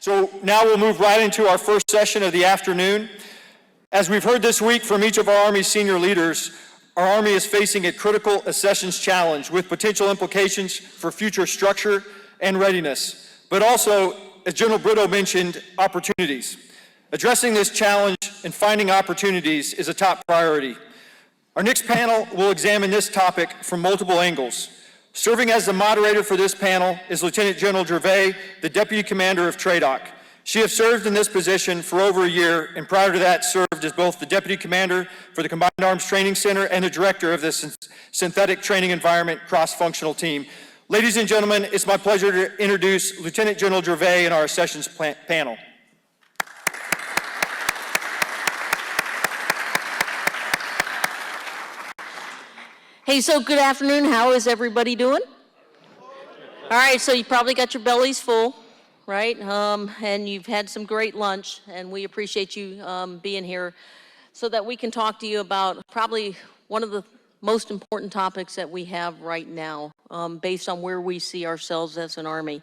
So now we'll move right into our first session of the afternoon. As we've heard this week from each of our Army senior leaders, our Army is facing a critical accessions challenge with potential implications for future structure and readiness, but also, as General Brito mentioned, opportunities. Addressing this challenge and finding opportunities is a top priority. Our next panel will examine this topic from multiple angles. Serving as the moderator for this panel is Lieutenant General Gervais, the Deputy Commander of TRADOC. She has served in this position for over a year, and prior to that served as both the Deputy Commander for the Combined Arms Training Center and the Director of the Synthetic Training Environment Cross-Functional Team. Ladies and gentlemen, it's my pleasure to introduce Lieutenant General Gervais in our Accessions panel. Hey, so good afternoon. How is everybody doing? All right, so you probably got your bellies full, right? And you've had some great lunch, and we appreciate you being here so that we can talk to you about probably one of the most important topics that we have right now based on where we see ourselves as an Army.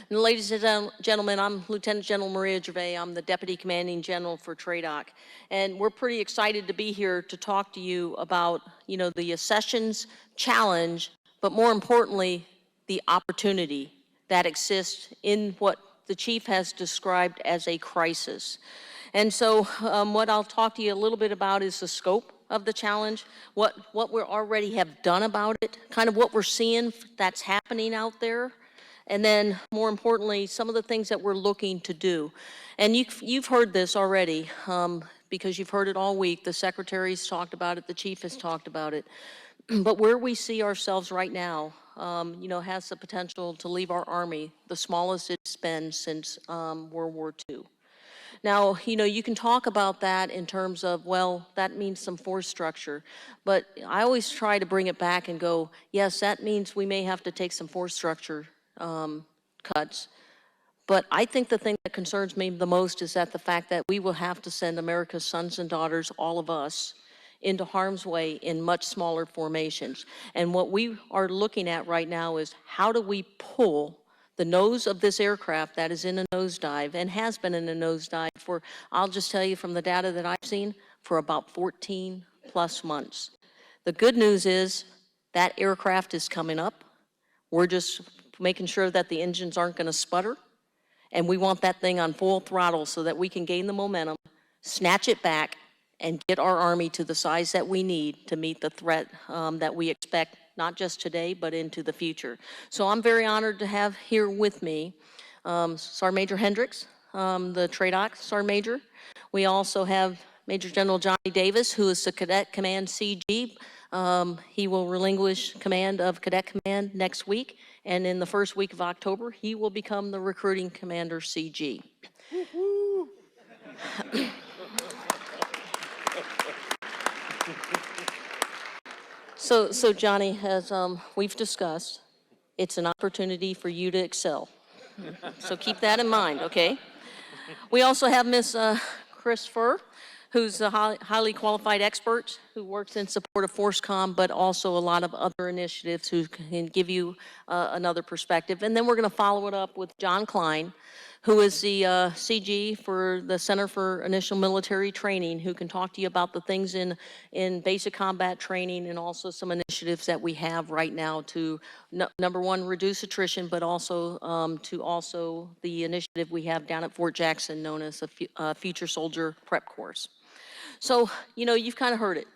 And ladies and gentlemen, I'm Lieutenant General Maria Gervais. I'm the Deputy Commanding General for TRADOC. And we're pretty excited to be here to talk to you about, the accessions challenge, but more importantly, the opportunity that exists in what the Chief has described as a crisis. And so what I'll talk to you a little bit about is the scope of the challenge, what we already have done about it, kind of what we're seeing that's happening out there, and then more importantly, some of the things that we're looking to do. And you've heard this already because you've heard it all week. The Secretary's talked about it, the Chief has talked about it. But where we see ourselves right now, has the potential to leave our Army the smallest it's been since World War II. Now, you can talk about that in terms of, well, that means some force structure, but I always try to bring it back and go, yes, that means we may have to take some force structure cuts, but I think the thing that concerns me the most is that the fact that we will have to send America's sons and daughters, all of us, into harm's way in much smaller formations. And what we are looking at right now is how do we pull the nose of this aircraft that is in a nosedive and has been in a nosedive for, I'll just tell you from the data that I've seen, for about 14 plus months. The good news is that aircraft is coming up. We're just making sure that the engines aren't going to sputter, and we want that thing on full throttle so that we can gain the momentum, snatch it back, and get our Army to the size that we need to meet the threat that we expect, not just today, but into the future. So I'm very honored to have here with me Sergeant Major Hendricks, the TRADOC Sergeant Major. We also have Major General Johnny Davis, who is the Cadet Command CG. He will relinquish command of Cadet Command next week, and in the first week of October, he will become the Recruiting Commander CG. So Johnny, as we've discussed, it's an opportunity for you to excel. So keep that in mind, okay? We also have Miss Chris Furr, who's a highly qualified expert who works in support of FORCECOM, but also a lot of other initiatives who can give you another perspective. And then we're going to follow it up with John Klein, who is the CG for the Center for Initial Military Training, who can talk to you about the things in basic combat training and also some initiatives that we have right now to, number one, reduce attrition, but also to the initiative we have down at Fort Jackson known as the Future Soldier Prep Course. So, you've kind of heard it.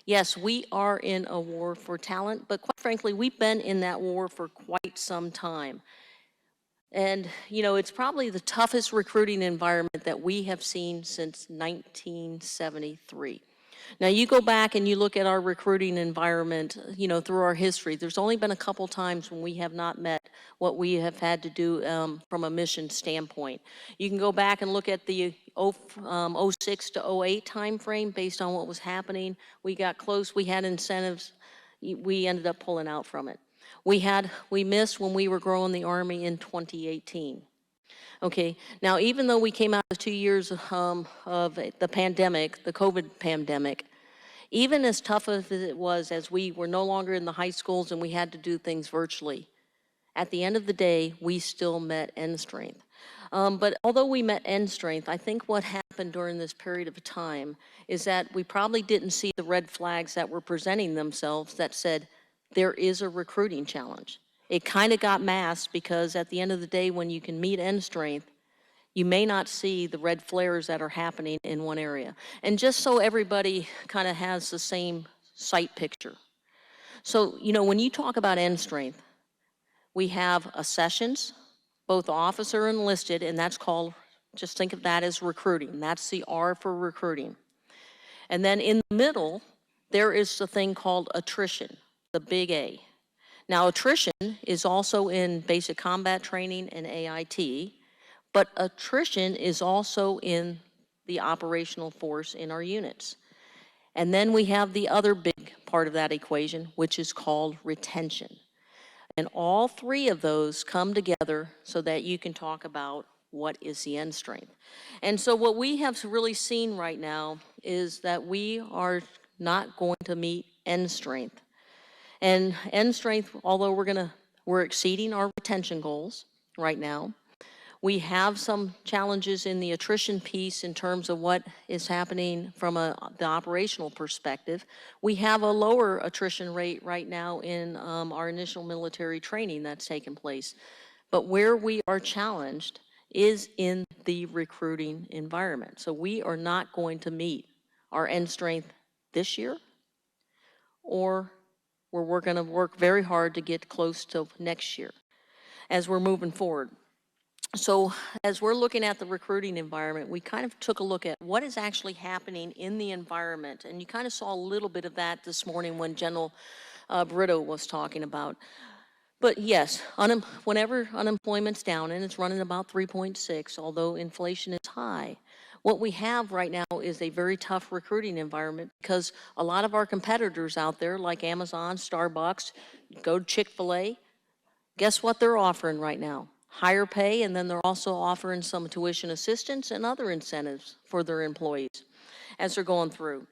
Yes, we are in a war for talent, but quite frankly, we've been in that war for quite some time. And, it's probably the toughest recruiting environment that we have seen since 1973. Now, you go back and you look at our recruiting environment, through our history, there's only been a couple times when we have not met what we have had to do from a mission standpoint. You can go back and look at the 06 to 08 time frame based on what was happening. We got close, we had incentives, we ended up pulling out from it. We missed when we were growing the Army in 2018. Okay, now even though we came out of 2 years of the pandemic, the COVID pandemic, even as tough as it was as we were no longer in the high schools and we had to do things virtually, at the end of the day, we still met end strength. But although we met end strength, I think what happened during this period of time is that we probably didn't see the red flags that were presenting themselves that said, there is a recruiting challenge. It kind of got masked because at the end of the day, when you can meet end strength, you may not see the red flares that are happening in one area. And just so everybody kind of has the same sight picture. So, when you talk about end strength, we have accessions, both officer and enlisted, and that's called, just think of that as recruiting. That's the R for recruiting. And then in the middle, there is the thing called attrition, the big A. Now, attrition is also in basic combat training and AIT, but attrition is also in the operational force in our units. And then we have the other big part of that equation, which is called retention. And all three of those come together so that you can talk about what is the end strength. And so what we have really seen right now is that we are not going to meet end strength. And end strength, although we're exceeding our retention goals right now, we have some challenges in the attrition piece in terms of what is happening from the operational perspective. We have a lower attrition rate right now in our initial military training that's taken place. But where we are challenged is in the recruiting environment. So we are not going to meet our end strength this year, or we're going to work very hard to get close to next year as we're moving forward. So as we're looking at the recruiting environment, we kind of took a look at what is actually happening in the environment. And you kind of saw a little bit of that this morning when General Brito was talking about. But yes, whenever unemployment's down, and it's running about 3.6, although inflation is high, what we have right now is a very tough recruiting environment because a lot of our competitors out there, like Amazon, Starbucks, go to Chick-fil-A, guess what they're offering right now? Higher pay, and then they're also offering some tuition assistance and other incentives for their employees as they're going through.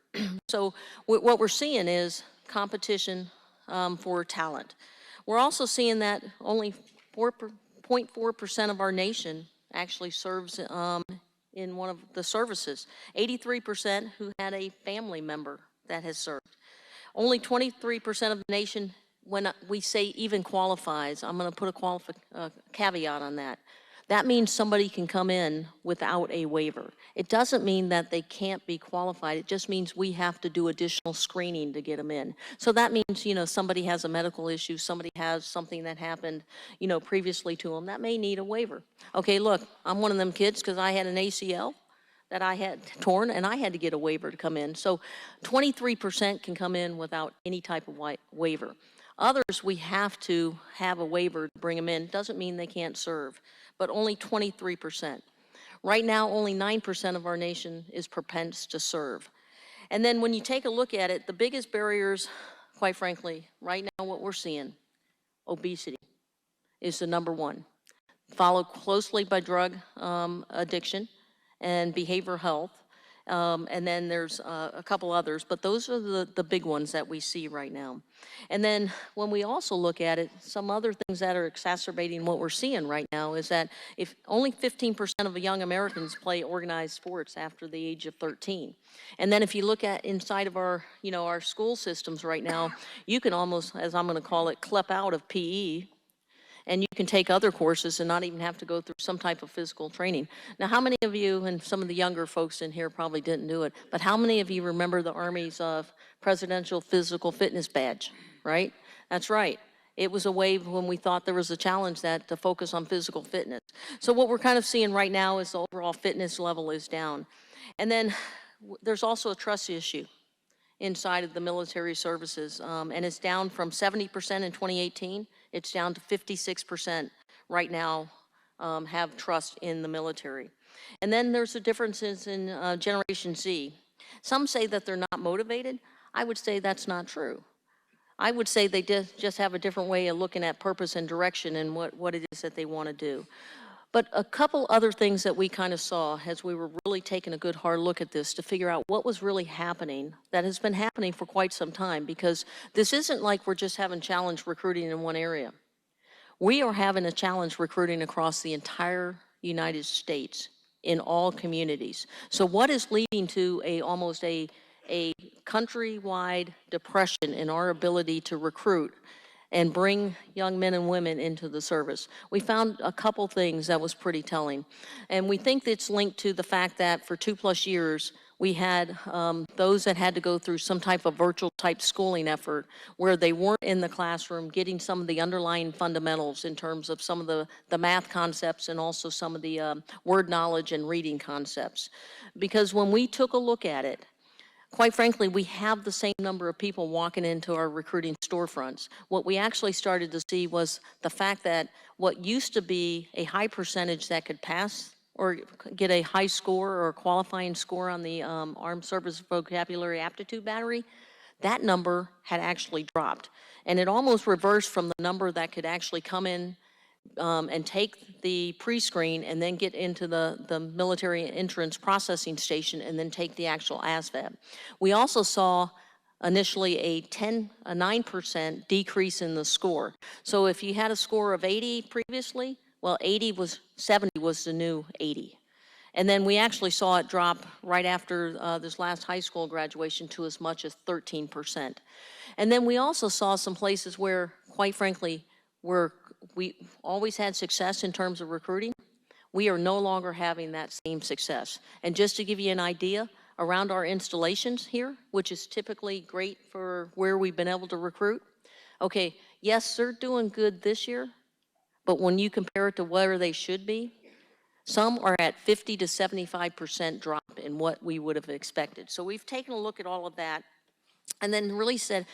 So what we're seeing is competition for talent. We're also seeing that only 4.4% of our nation actually serves in one of the services. 83% who had a family member that has served. Only 23% of the nation, when we say even qualifies, I'm going to put a caveat on that. That means somebody can come in without a waiver. It doesn't mean that they can't be qualified. It just means we have to do additional screening to get them in. So that means, somebody has a medical issue, somebody has something that happened, previously to them, that may need a waiver. Okay, look, I'm one of them kids because I had an ACL that I had torn, and I had to get a waiver to come in. So 23% can come in without any type of waiver. Others, we have to have a waiver to bring them in. Doesn't mean they can't serve, but only 23%. Right now, only 9% of our nation is propense to serve. And then when you take a look at it, the biggest barriers, quite frankly, right now what we're seeing, obesity is the number one. Followed closely by drug addiction and behavioral health. And then there's a couple others, but those are the big ones that we see right now. And then when we also look at it, some other things that are exacerbating what we're seeing right now is that if only 15% of young Americans play organized sports after the age of 13. And then if you look at inside of our, our school systems right now, you can almost, as I'm going to call it, clip out of PE. And you can take other courses and not even have to go through some type of physical training. Now, how many of you, and some of the younger folks in here probably didn't do it, but how many of you remember the Army's Presidential Physical Fitness Badge, right? That's right. It was a wave when we thought there was a challenge to focus on physical fitness. So what we're kind of seeing right now is the overall fitness level is down. And then there's also a trust issue inside of the military services, and it's down from 70% in 2018. It's down to 56% right now have trust in the military. And then there's the differences in Generation Z. Some say that they're not motivated. I would say that's not true. I would say they just have a different way of looking at purpose and direction and what it is that they want to do. But a couple other things that we kind of saw as we were really taking a good hard look at this to figure out what was really happening, that has been happening for quite some time, because this isn't like we're just having challenge recruiting in one area. We are having a challenge recruiting across the entire United States in all communities. So what is leading to almost a countrywide depression in our ability to recruit and bring young men and women into the service? We found a couple things that was pretty telling. And we think it's linked to the fact that for 2+ years, we had those that had to go through some type of virtual type schooling effort where they weren't in the classroom getting some of the underlying fundamentals in terms of some of the math concepts and also some of the word knowledge and reading concepts. Because when we took a look at it, quite frankly, we have the same number of people walking into our recruiting storefronts. What we actually started to see was the fact that what used to be a high percentage that could pass or get a high score or a qualifying score on the Armed Service Vocabulary Aptitude Battery, that number had actually dropped. And it almost reversed from the number that could actually come in and take the pre-screen and then get into the military entrance processing station and then take the actual ASVAB. We also saw initially a 9% decrease in the score. So if you had a score of 80 previously, well, 70 was the new 80. And then we actually saw it drop right after this last high school graduation to as much as 13%. And then we also saw some places where, quite frankly, we always had success in terms of recruiting. We are no longer having that same success. And just to give you an idea, around our installations here, which is typically great for where we've been able to recruit, okay, yes, they're doing good this year, but when you compare it to where they should be, some are at 50 to 75% drop in what we would have expected. So we've taken a look at all of that and then really said,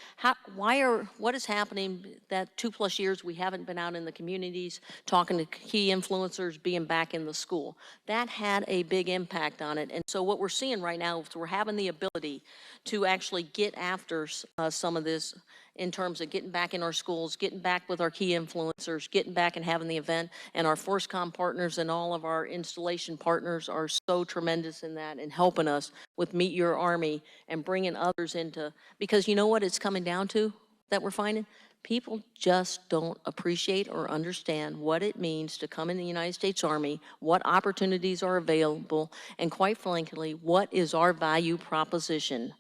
what is happening that 2+ years we haven't been out in the communities, talking to key influencers, being back in the school. That had a big impact on it. And so what we're seeing right now is we're having the ability to actually get after some of this in terms of getting back in our schools, getting back with our key influencers, getting back and having the event. And our FORCECOM partners and all of our installation partners are so tremendous in that and helping us with Meet Your Army and bringing others into, because you know what it's coming down to that we're finding? People just don't appreciate or understand what it means to come in the United States Army, what opportunities are available, and quite frankly, what is our value proposition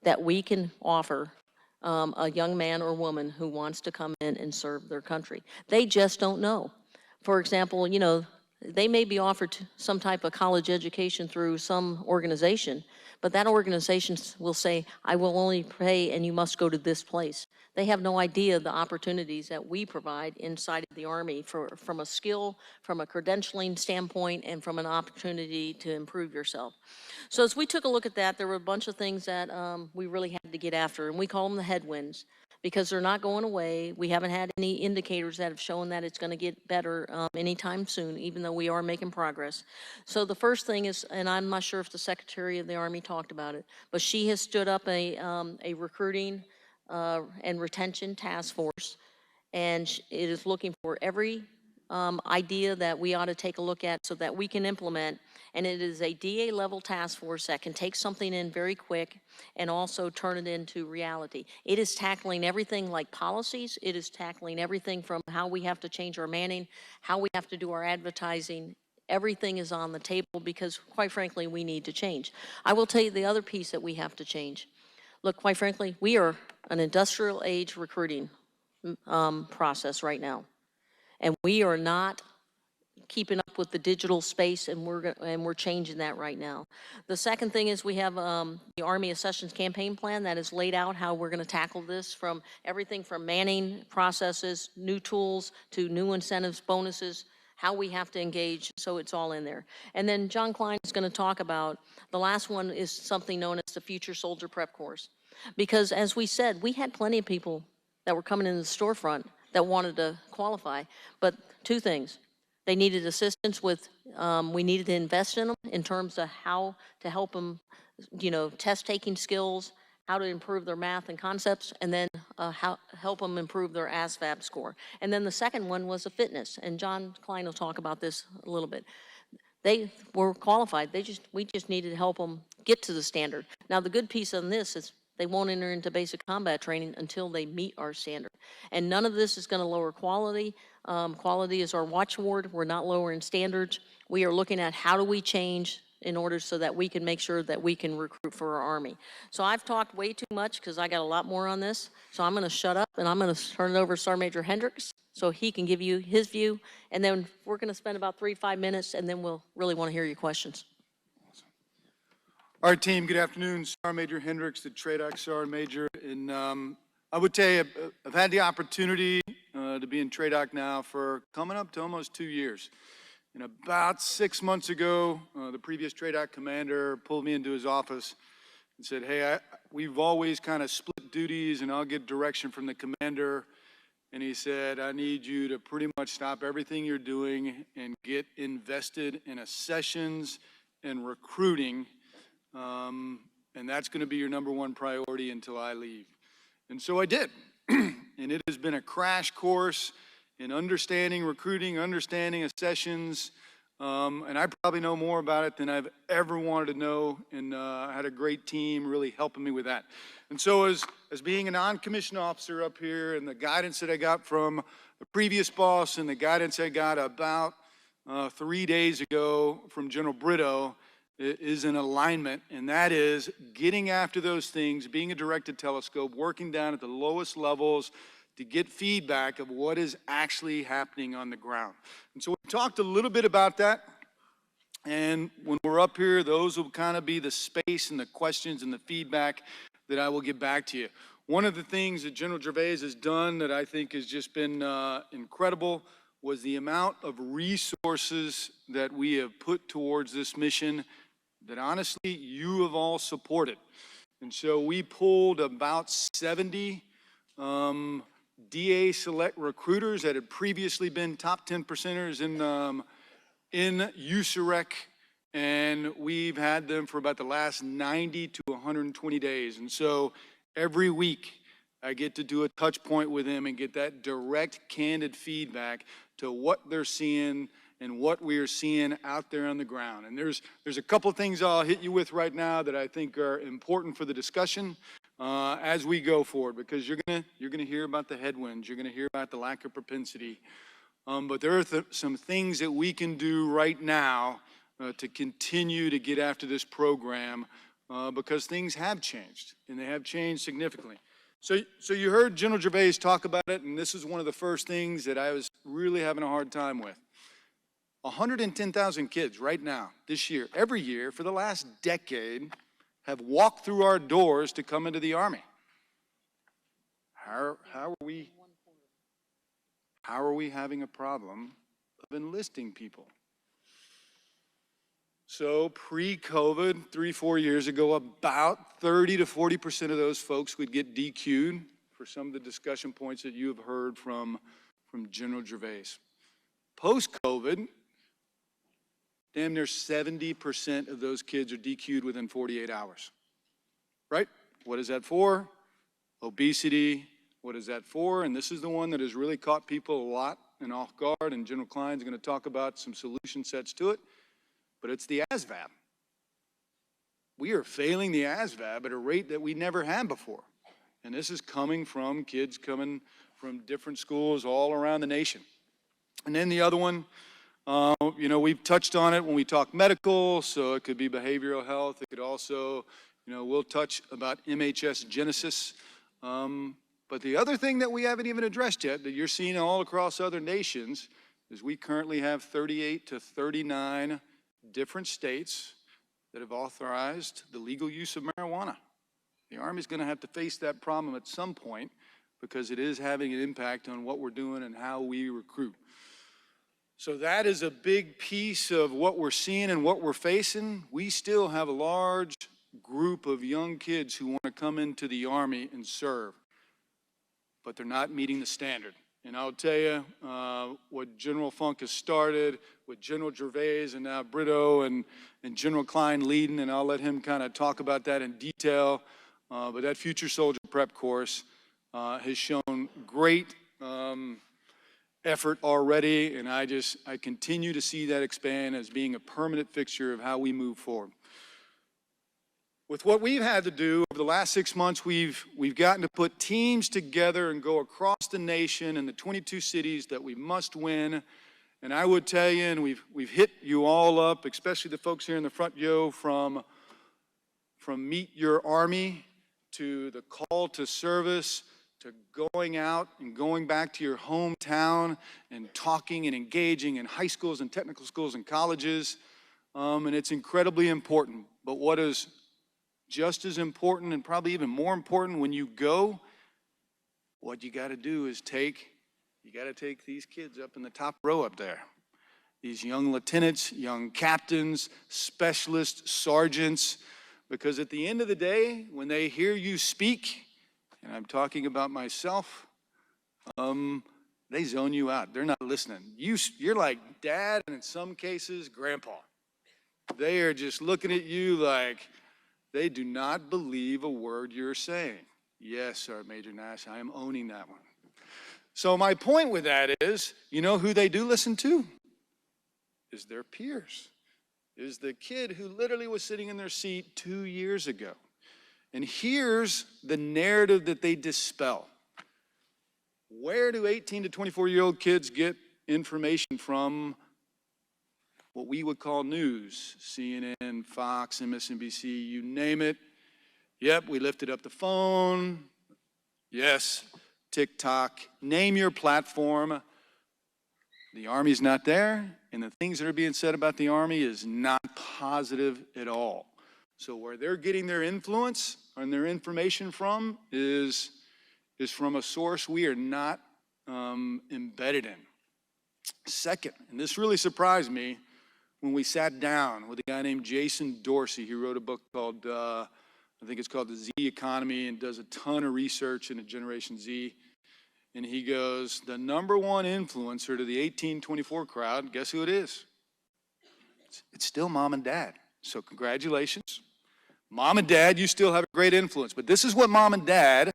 that we can offer a young man or woman who wants to come in and serve their country. They just don't know. For example, you know, they may be offered some type of college education through some organization, but that organization will say, I will only pay and you must go to this place. They have no idea the opportunities that we provide inside of the Army from a skill, from a credentialing standpoint, and from an opportunity to improve yourself. So as we took a look at that, there were a bunch of things that we really had to get after, and we call them the headwinds, because they're not going away. We haven't had any indicators that have shown that it's going to get better anytime soon, even though we are making progress. So the first thing is, and I'm not sure if the Secretary of the Army talked about it, but she has stood up a recruiting and retention task force, and it is looking for every idea that we ought to take a look at so that we can implement. And it is a DA level task force that can take something in very quick and also turn it into reality. It is tackling everything like policies. It is tackling everything from how we have to change our manning, how we have to do our advertising. Everything is on the table because, quite frankly, we need to change. I will tell you the other piece that we have to change. Look, quite frankly, we are an industrial age recruiting process right now. And we are not keeping up with the digital space, and we're changing that right now. The second thing is we have the Army Accessions campaign plan that has laid out how we're going to tackle this, from everything from manning processes, new tools, to new incentives, bonuses, how we have to engage, so it's all in there. And then John Klein is going to talk about, the last one is something known as the Future Soldier Prep Course. Because as we said, we had plenty of people that were coming in the storefront that wanted to qualify, but two things. They needed assistance with, we needed to invest in them in terms of how to help them, you know, test taking skills, how to improve their math and concepts, and then how help them improve their ASVAB score. And then the second one was the fitness, and John Klein will talk about this a little bit. They were qualified, we just needed to help them get to the standard. Now the good piece on this is they won't enter into basic combat training until they meet our standard. And none of this is going to lower quality. Quality is our watchword. We're not lowering standards. We are looking at how do we change in order so that we can make sure that we can recruit for our Army. So I've talked way too much because I got a lot more on this. So I'm going to shut up and I'm going to turn it over to Sergeant Major Hendricks so he can give you his view. And then we're going to spend about 3-5 minutes and then we'll really want to hear your questions. All right, team, good afternoon. Sergeant Major Hendricks, the TRADOC Sergeant Major. And I would tell you, I've had the opportunity to be in TRADOC now for coming up to almost 2 years. And about 6 months ago, the previous TRADOC commander pulled me into his office and said, hey, we've always kind of split duties and I'll get direction from the commander. And he said, I need you to pretty much stop everything you're doing and get invested in accessions and recruiting. And that's going to be your #1 priority until I leave. And so I did. And it has been a crash course in understanding recruiting, understanding accessions, and I probably know more about it than I've ever wanted to know, and I had a great team really helping me with that. And so as being a non-commissioned officer up here, and the guidance that I got from the previous boss and the guidance I got about 3 days ago from General Brito is in alignment, and that is getting after those things, being a directed telescope, working down at the lowest levels, to get feedback of what is actually happening on the ground. And so we talked a little bit about that, and when we're up here, those will kind of be the space and the questions and the feedback that I will get back to you. One of the things that General Gervais has done that I think has just been incredible was the amount of resources that we have put towards this mission that honestly you have all supported. And so we pulled about 70 DA select recruiters that had previously been top 10 percenters in USAREC, and we've had them for about the last 90 to 120 days. And so every week I get to do a touch point with them and get that direct, candid feedback to what they're seeing and what we are seeing out there on the ground. And there's a couple things I'll hit you with right now that I think are important for the discussion as we go forward, because you're gonna hear about the headwinds, you're gonna hear about the lack of propensity, but there are some things that we can do right now to continue to get after this program because things have changed, and they have changed significantly. So you heard General Gervais talk about it, and this is one of the first things that I was really having a hard time with. 110,000 kids right now, this year, every year for the last decade, have walked through our doors to come into the Army. How are we having a problem of enlisting people? So pre-COVID, 3-4 years ago, about 30 to 40% of those folks would get DQ'd for some of the discussion points that you have heard from General Gervais. Post-COVID, damn near 70% of those kids are DQ'd within 48 hours, right? What is that for? Obesity. What is that for? And this is the one that has really caught people a lot and off guard, and General Klein's going to talk about some solution sets to it, but it's the ASVAB. We are failing the ASVAB at a rate that we never had before, and this is coming from kids coming from different schools all around the nation. And then the other one, you know, we've touched on it when we talk medical, so it could be behavioral health. It could also, you know, we'll touch about MHS Genesis. But the other thing that we haven't even addressed yet, that you're seeing all across other nations, is we currently have 38 to 39 different states that have authorized the legal use of marijuana. The Army's going to have to face that problem at some point because it is having an impact on what we're doing and how we recruit. So that is a big piece of what we're seeing and what we're facing. We still have a large group of young kids who want to come into the Army and serve, but they're not meeting the standard. And I'll tell you, what General Funk has started with General Gervais and now Brito and General Klein leading, and I'll let him kind of talk about that in detail, but that Future Soldier Prep course has shown great effort already, and I continue to see that expand as being a permanent fixture of how we move forward. With what we've had to do over the last 6 months, we've gotten to put teams together and go across the nation in the 22 cities that we must win And I would tell you, and we've hit you all up, especially the folks here in the front row, from Meet Your Army to the call to service to going out and going back to your hometown and talking and engaging in high schools and technical schools and colleges. And it's incredibly important. But what is just as important and probably even more important when you go, what you got to do is you got to take these kids up in the top row up there. These young lieutenants, young captains, specialists, sergeants, because at the end of the day, when they hear you speak, and I'm talking about myself, they zone you out. They're not listening. You're like dad, and in some cases, grandpa. They are just looking at you like they do not believe a word you're saying. Yes, Sergeant Major Nash, I am owning that one. So my point with that is, you know who they do listen to? Is their peers. Is the kid who literally was sitting in their seat 2 years ago. And here's the narrative that they dispel. Where do 18 to 24-year-old kids get information from? What we would call news, CNN, Fox, MSNBC, you name it. Yep, we lifted up the phone. Yes, TikTok, name your platform. The Army's not there, and the things that are being said about the Army is not positive at all. So where they're getting their influence and their information from is from a source we are not embedded in. Second, and this really surprised me when we sat down with a guy named Jason Dorsey. He wrote a book called, I think it's called The Z Economy, and does a ton of research into Generation Z. And he goes, the number one influencer to the 18-24 crowd, guess who it is? It's still mom and dad. So congratulations. Mom and dad, you still have a great influence. But this is what mom and dad,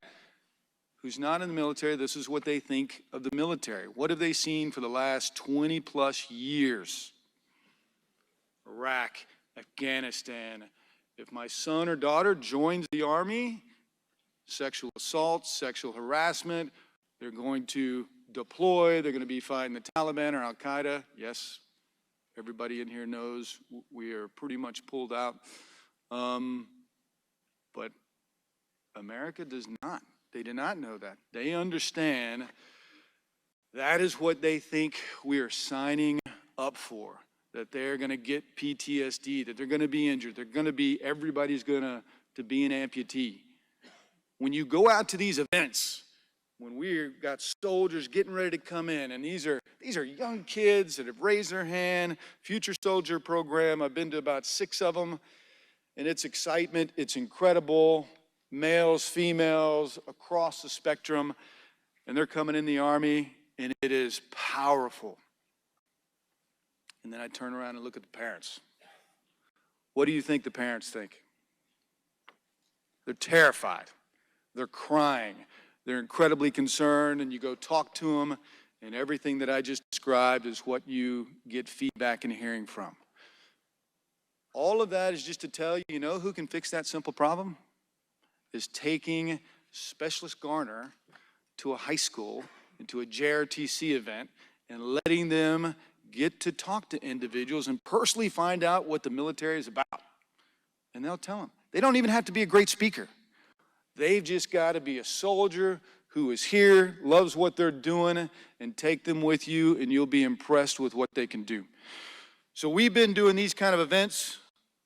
who's not in the military, this is what they think of the military. What have they seen for the last 20 plus years? Iraq, Afghanistan. If my son or daughter joins the Army, sexual assault, sexual harassment, they're going to deploy, they're going to be fighting the Taliban or Al-Qaeda. Yes, everybody in here knows we are pretty much pulled out. But America does not. They do not know that. They understand that is what they think we are signing up for, that they're going to get PTSD, that they're going to be injured, everybody's going to be an amputee. When you go out to these events, when we've got soldiers getting ready to come in, and these are young kids that have raised their hand, Future Soldier program, I've been to about 6 of them, and it's excitement, it's incredible, males, females, across the spectrum, and they're coming in the Army, and it is powerful. And then I turn around and look at the parents. What do you think the parents think? They're terrified, they're crying, they're incredibly concerned, and you go talk to them, and everything that I just described is what you get feedback and hearing from. All of that is just to tell you, you know who can fix that simple problem? Is taking Specialist Garner to a high school, into a JRTC event, and letting them get to talk to individuals and personally find out what the military is about. And they'll tell them. They don't even have to be a great speaker. They've just got to be a soldier who is here, loves what they're doing, and take them with you, and you'll be impressed with what they can do. So we've been doing these kind of events,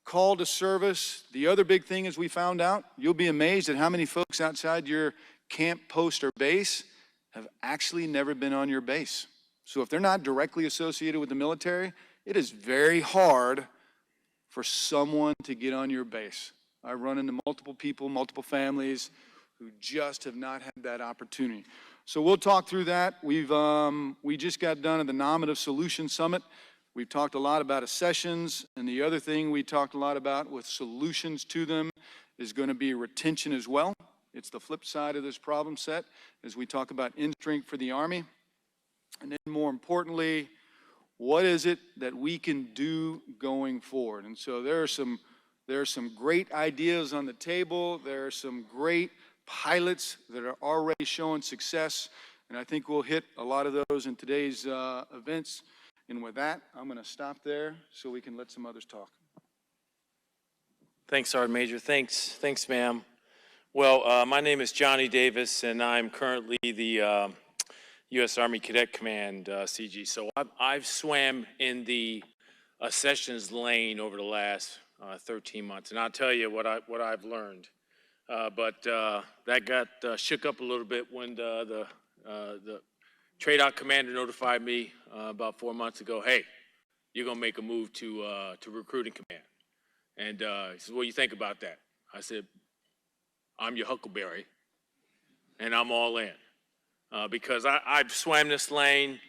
call to service. The other big thing is we found out, you'll be amazed at how many folks outside your camp, post, or base have actually never been on your base. So if they're not directly associated with the military, it is very hard for someone to get on your base. I run into multiple people, multiple families who just have not had that opportunity. So we'll talk through that. We just got done at the Nominative Solutions Summit. We've talked a lot about accessions, and the other thing we talked a lot about with solutions to them is going to be retention as well. It's the flip side of this problem set as we talk about end strength for the Army. And then more importantly, what is it that we can do going forward? And so there are some great ideas on the table. There are some great pilots that are already showing success, and I think we'll hit a lot of those in today's events. And with that, I'm going to stop there so we can let some others talk. Thanks, Sergeant Major. Thanks, ma'am. Well, my name is Johnny Davis, and I'm currently the U.S. Army Cadet Command CG. So I've swam in the Accessions lane over the last 13 months, and I'll tell you what I've learned. But that got shook up a little bit when the trade-out commander notified me about 4 months ago, hey, you're going to make a move to recruiting command. And he said, what do you think about that? I said, I'm your huckleberry, and I'm all in. Because I've swam this lane.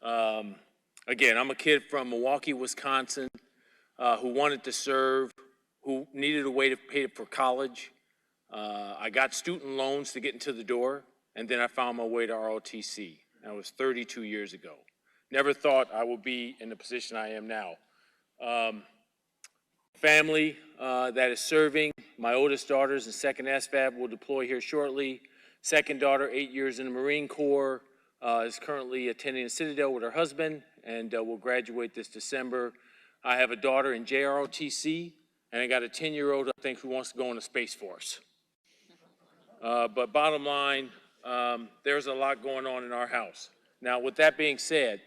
Again, I'm a kid from Milwaukee, Wisconsin, who wanted to serve, who needed a way to pay for college. I got student loans to get into the door, and then I found my way to ROTC. That was 32 years ago. Never thought I would be in the position I am now. Family that is serving. My oldest daughter is in 2nd SFAB, will deploy here shortly. Second daughter, 8 years in the Marine Corps, is currently attending the Citadel with her husband, and will graduate this December. I have a daughter in JROTC, and I got a 10-year-old, I think, who wants to go in the Space Force. But bottom line, there's a lot going on in our house. Now, with that being said,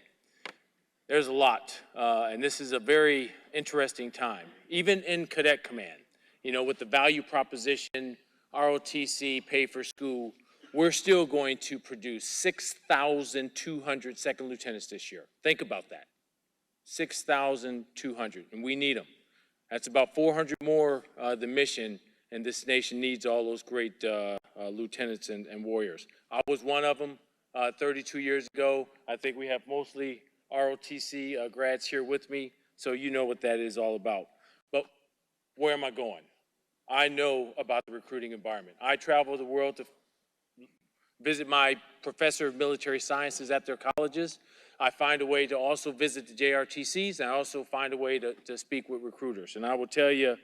there's a lot, and this is a very interesting time. Even in Cadet Command, you know, with the value proposition, ROTC, pay for school, we're still going to produce 6,200 second lieutenants this year. Think about that. 6,200, and we need them. That's about 400 more than mission, and this nation needs all those great lieutenants and warriors. I was one of them 32 years ago. I think we have mostly ROTC grads here with me, so you know what that is all about. But where am I going? I know about the recruiting environment. I travel the world to visit my professor of military sciences at their colleges. I find a way to also visit the JRTCs, and I also find a way to speak with recruiters. And I will tell you,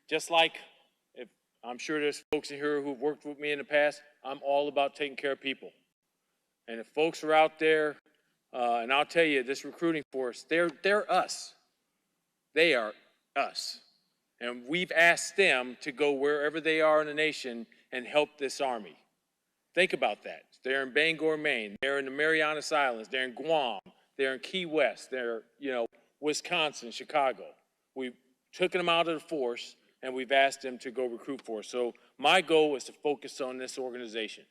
just like if I'm sure there's folks in here who've worked with me in the past, I'm all about taking care of people. And if folks are out there, and I'll tell you, this recruiting force, they're us. They are us. And we've asked them to go wherever they are in the nation and help this Army. Think about that. They're in Bangor, Maine. They're in the Marianas Islands. They're in Guam. They're in Key West. They're, Wisconsin, Chicago. We've taken them out of the force, and we've asked them to go recruit for us. So my goal is to focus on this organization.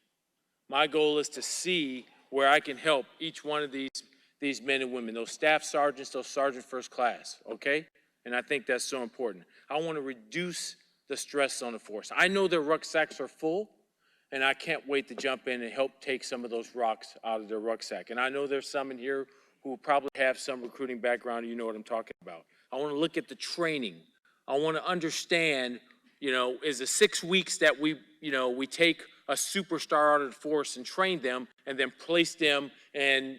My goal is to see where I can help each one of these men and women, those staff sergeants, those sergeant first class, okay? And I think that's so important. I want to reduce the stress on the force. I know their rucksacks are full, and I can't wait to jump in and help take some of those rocks out of their rucksack. And I know there's some in here who will probably have some recruiting background, and you know what I'm talking about. I want to look at the training. I want to understand, is the 6 weeks that we take a superstar out of the force and train them and then place them in,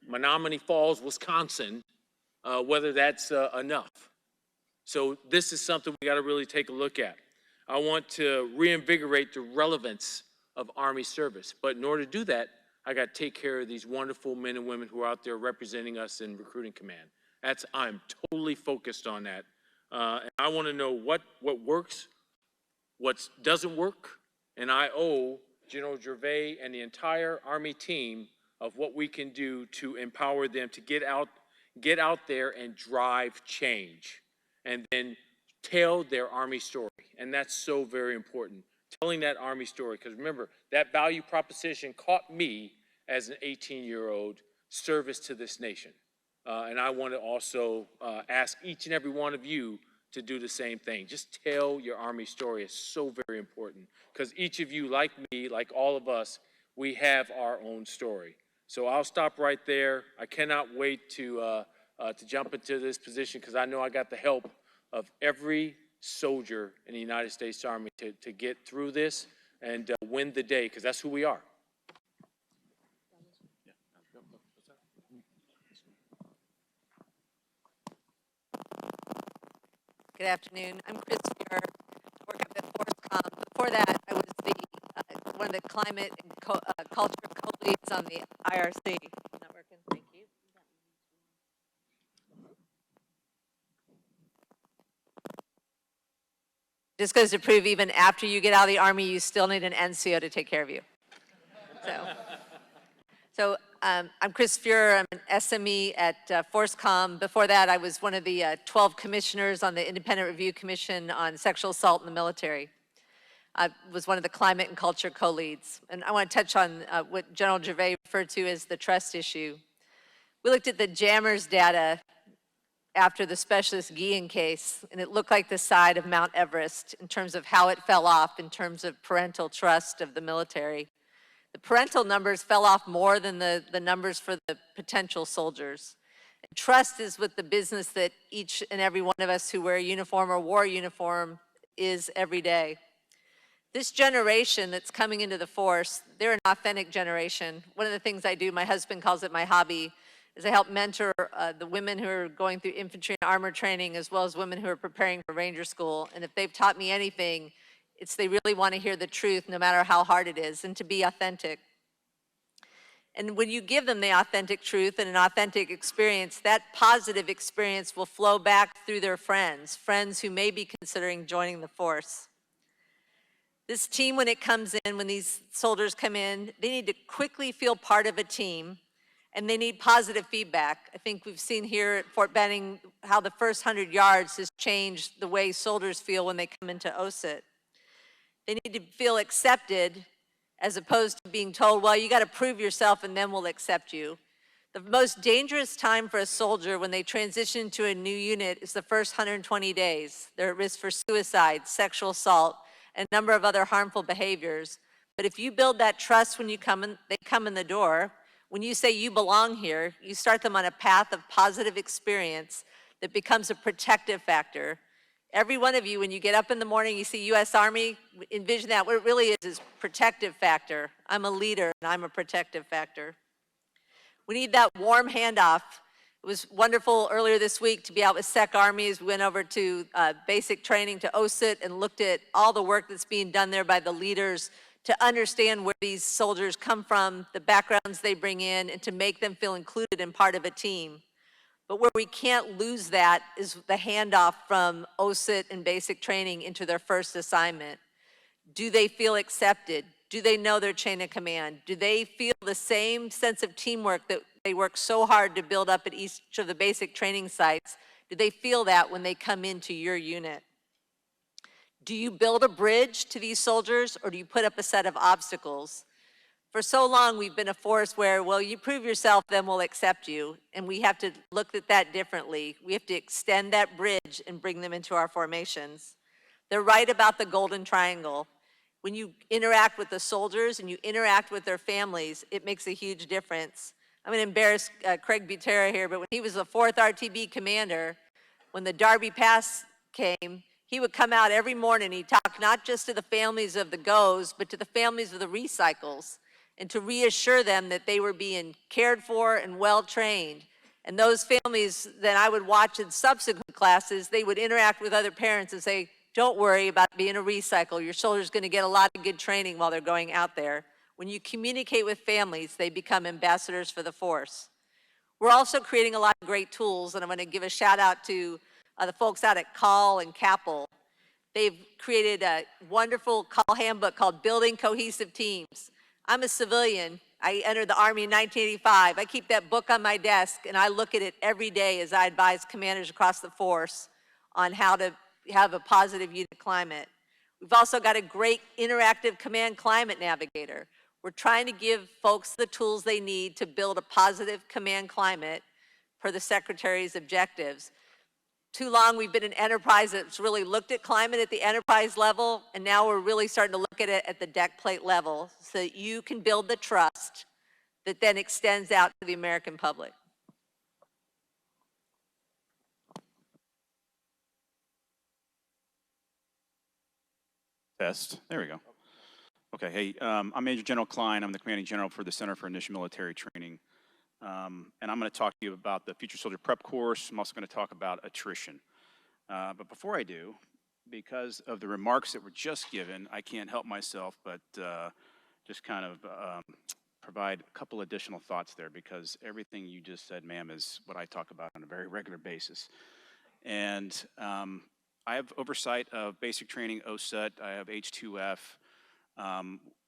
Menominee Falls, Wisconsin, whether that's enough. So this is something we got to really take a look at. I want to reinvigorate the relevance of Army service. But in order to do that, I got to take care of these wonderful men and women who are out there representing us in recruiting command. I'm totally focused on that. And I want to know what works, what doesn't work, and I owe General Gervais and the entire Army team of what we can do to empower them to get out there and drive change, and then tell their Army story. And that's so very important, telling that Army story. Because remember, that value proposition caught me as an 18-year-old service to this nation. And I want to also ask each and every one of you to do the same thing. Just tell your Army story. It's so very important. Because each of you, like me, like all of us, we have our own story. So I'll stop right there. I cannot wait to jump into this position, because I know I got the help of every soldier in the United States Army to get through this and win the day, because that's who we are. Good afternoon. I'm Chris Muir. I work at the Force. Before that, I was one of the climate and culture co-leads on the IRC. Just goes to prove even after you get out of the Army, you still need an NCO to take care of you. So I'm Chris Fuhrer. I'm an SME at FORCECOM. Before that, I was one of the 12 commissioners on the Independent Review Commission on Sexual Assault in the Military. I was one of the climate and culture co-leads. And I want to touch on what General Gervais referred to as the trust issue. We looked at the jammers data after the Specialist Guillen case, and it looked like the side of Mount Everest in terms of how it fell off in terms of parental trust of the military. The parental numbers fell off more than the numbers for the potential soldiers. And trust is with the business that each and every one of us who wear a uniform or wore a uniform is every day. This generation that's coming into the force, they're an authentic generation. One of the things I do, my husband calls it my hobby, is I help mentor the women who are going through infantry and armor training as well as women who are preparing for Ranger School. And if they've taught me anything, it's they really want to hear the truth no matter how hard it is and to be authentic. And when you give them the authentic truth and an authentic experience, that positive experience will flow back through their friends who may be considering joining the force. This team, when it comes in, when these soldiers come in, they need to quickly feel part of a team, and they need positive feedback. I think we've seen here at Fort Benning how the first 100 yards has changed the way soldiers feel when they come into OSIT. They need to feel accepted as opposed to being told, well, you got to prove yourself and then we'll accept you. The most dangerous time for a soldier when they transition to a new unit is the first 120 days. They're at risk for suicide, sexual assault, and a number of other harmful behaviors. But if you build that trust when you they come in the door, when you say you belong here, you start them on a path of positive experience that becomes a protective factor. Every one of you, when you get up in the morning, you see U.S. Army, envision that. What it really is protective factor. I'm a leader and I'm a protective factor. We need that warm handoff. It was wonderful earlier this week to be out with SEC Armies. We went over to basic training to OSIT and looked at all the work that's being done there by the leaders to understand where these soldiers come from, the backgrounds they bring in, and to make them feel included and part of a team. But where we can't lose that is the handoff from OSIT and basic training into their first assignment. Do they feel accepted? Do they know their chain of command? Do they feel the same sense of teamwork that they work so hard to build up at each of the basic training sites? Do they feel that when they come into your unit? Do you build a bridge to these soldiers, or do you put up a set of obstacles? For so long, we've been a force where, well, you prove yourself, then we'll accept you. And we have to look at that differently. We have to extend that bridge and bring them into our formations. They're right about the golden triangle. When you interact with the soldiers and you interact with their families, it makes a huge difference. I'm going to embarrass Craig Butera here, but when he was the 4th RTB commander, when the Darby Pass came, he would come out every morning. He'd talk not just to the families of the GOs, but to the families of the recycles, and to reassure them that they were being cared for and well-trained. And those families that I would watch in subsequent classes, they would interact with other parents and say, don't worry about being a recycle. Your soldier's going to get a lot of good training while they're going out there. When you communicate with families, they become ambassadors for the force. We're also creating a lot of great tools, and I'm going to give a shout out to the folks out at CAL and CAPL. They've created a wonderful CAL handbook called Building Cohesive Teams. I'm a civilian. I entered the Army in 1985. I keep that book on my desk, and I look at it every day as I advise commanders across the force on how to have a positive unit climate. We've also got a great interactive command climate navigator. We're trying to give folks the tools they need to build a positive command climate per the Secretary's objectives. Too long we've been an enterprise that's really looked at climate at the enterprise level, and now we're really starting to look at it at the deck plate level so that you can build the trust that then extends out to the American public. Test. There we go. Okay. Hey, I'm Major General Klein. I'm the Commanding General for the Center for Initial Military Training. And I'm going to talk to you about the Future Soldier Prep Course. I'm also going to talk about attrition. But before I do, because of the remarks that were just given, I can't help myself but just kind of provide a couple additional thoughts there, because everything you just said, ma'am, is what I talk about on a very regular basis. And I have oversight of basic training, OSET. I have H2F.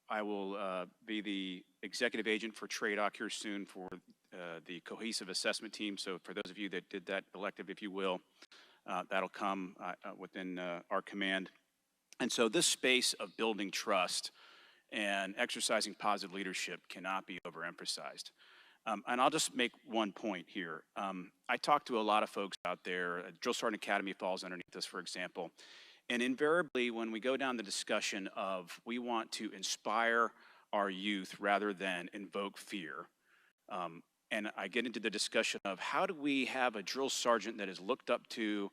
I will be the executive agent for TRADOC here soon for the cohesive assessment team. So for those of you that did that elective, if you will, that'll come within our command. And so this space of building trust and exercising positive leadership cannot be overemphasized. And I'll just make one point here. I talk to a lot of folks out there. Drill Sergeant Academy falls underneath this, for example. And invariably, when we go down the discussion of we want to inspire our youth rather than invoke fear, and I get into the discussion of how do we have a drill sergeant that is looked up to,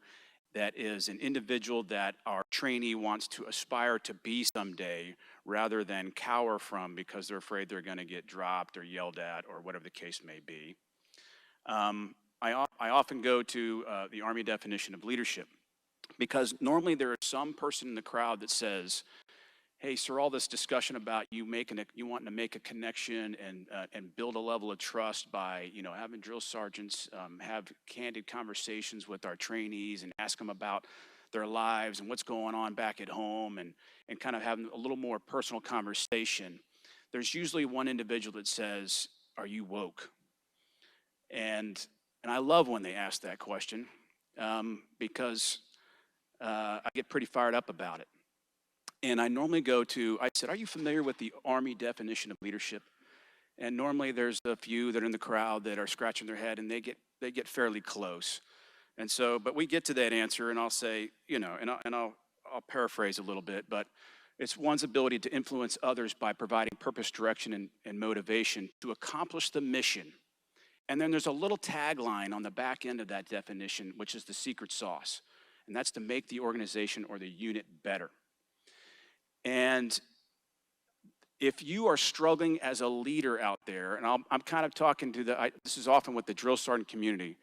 that is an individual that our trainee wants to aspire to be someday, rather than cower from because they're afraid they're going to get dropped or yelled at or whatever the case may be. I often go to the Army definition of leadership, because normally there is some person in the crowd that says, hey, sir, all this discussion about you wanting to make a connection and build a level of trust by, having drill sergeants have candid conversations with our trainees and ask them about their lives and what's going on back at home and kind of having a little more personal conversation. There's usually one individual that says, are you woke? And I love when they ask that question because I get pretty fired up about it. And I normally I said, are you familiar with the Army definition of leadership? And normally there's a few that are in the crowd that are scratching their head and they get fairly close. And so, but we get to that answer and I'll say, I'll paraphrase a little bit, but it's one's ability to influence others by providing purpose, direction, and motivation to accomplish the mission. And then there's a little tagline on the back end of that definition, which is the secret sauce. And that's to make the organization or the unit better. And if you are struggling as a leader out there, and I'm kind of talking to this is often with the drill sergeant community,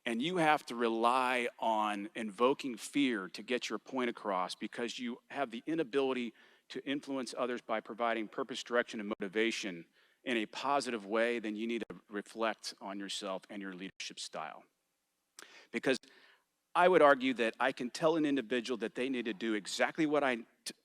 and you have to rely on invoking fear to get your point across because you have the inability to influence others by providing purpose, direction, and motivation in a positive way, then you need to reflect on yourself and your leadership style. Because I would argue that I can tell an individual that they need to do exactly what I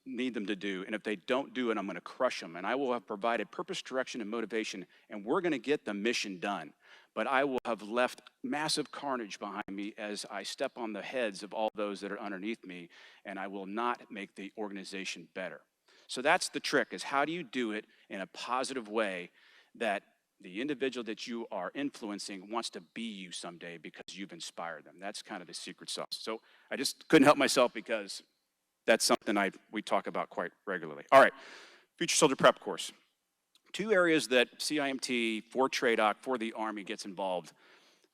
need them to do, and if they don't do it, I'm going to crush them. And I will have provided purpose, direction, and motivation, and we're going to get the mission done. But I will have left massive carnage behind me as I step on the heads of all those that are underneath me, and I will not make the organization better. So that's the trick, is how do you do it in a positive way that the individual that you are influencing wants to be you someday because you've inspired them. That's kind of the secret sauce. So I just couldn't help myself because that's something we talk about quite regularly. All right, Future Soldier Prep Course. Two areas that CIMT, for TRADOC, for the Army gets involved: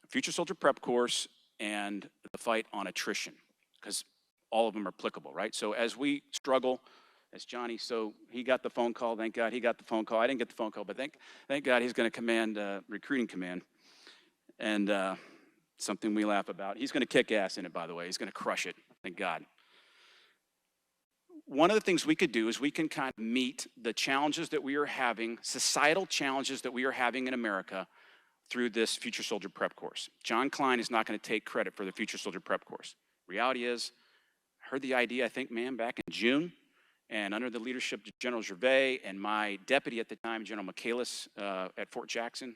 Future Soldier Prep Course and the fight on attrition, because all of them are applicable, right? So as we struggle, as Johnny, so he got the phone call, thank God he got the phone call. I didn't get the phone call, but thank God he's going to command recruiting command, and something we laugh about. He's going to kick ass in it, by the way. He's going to crush it, thank God. One of the things we could do is we can kind of meet the challenges that we are having, societal challenges that we are having in America through this Future Soldier Prep Course. John Klein is not going to take credit for the Future Soldier Prep Course. Reality is, I heard the idea, I think, back in June. And under the leadership of General Gervais and my deputy at the time, General Michaelis at Fort Jackson,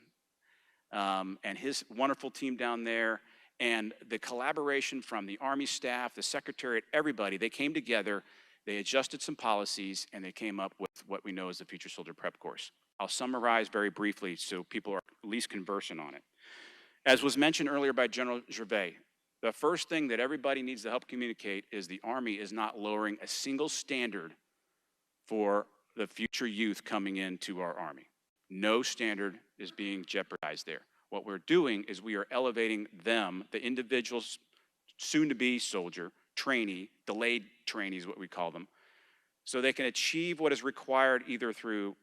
and his wonderful team down there, and the collaboration from the Army staff, the Secretariat, everybody, they came together, they adjusted some policies, and they came up with what we know as the Future Soldier Prep Course. I'll summarize very briefly so people are at least conversant on it. As was mentioned earlier by General Gervais, the first thing that everybody needs to help communicate is the Army is not lowering a single standard for the future youth coming into our Army. No standard is being jeopardized there. What we're doing is we are elevating them, the individuals, soon-to-be soldier, trainee, delayed trainees, what we call them, so they can achieve what is required either through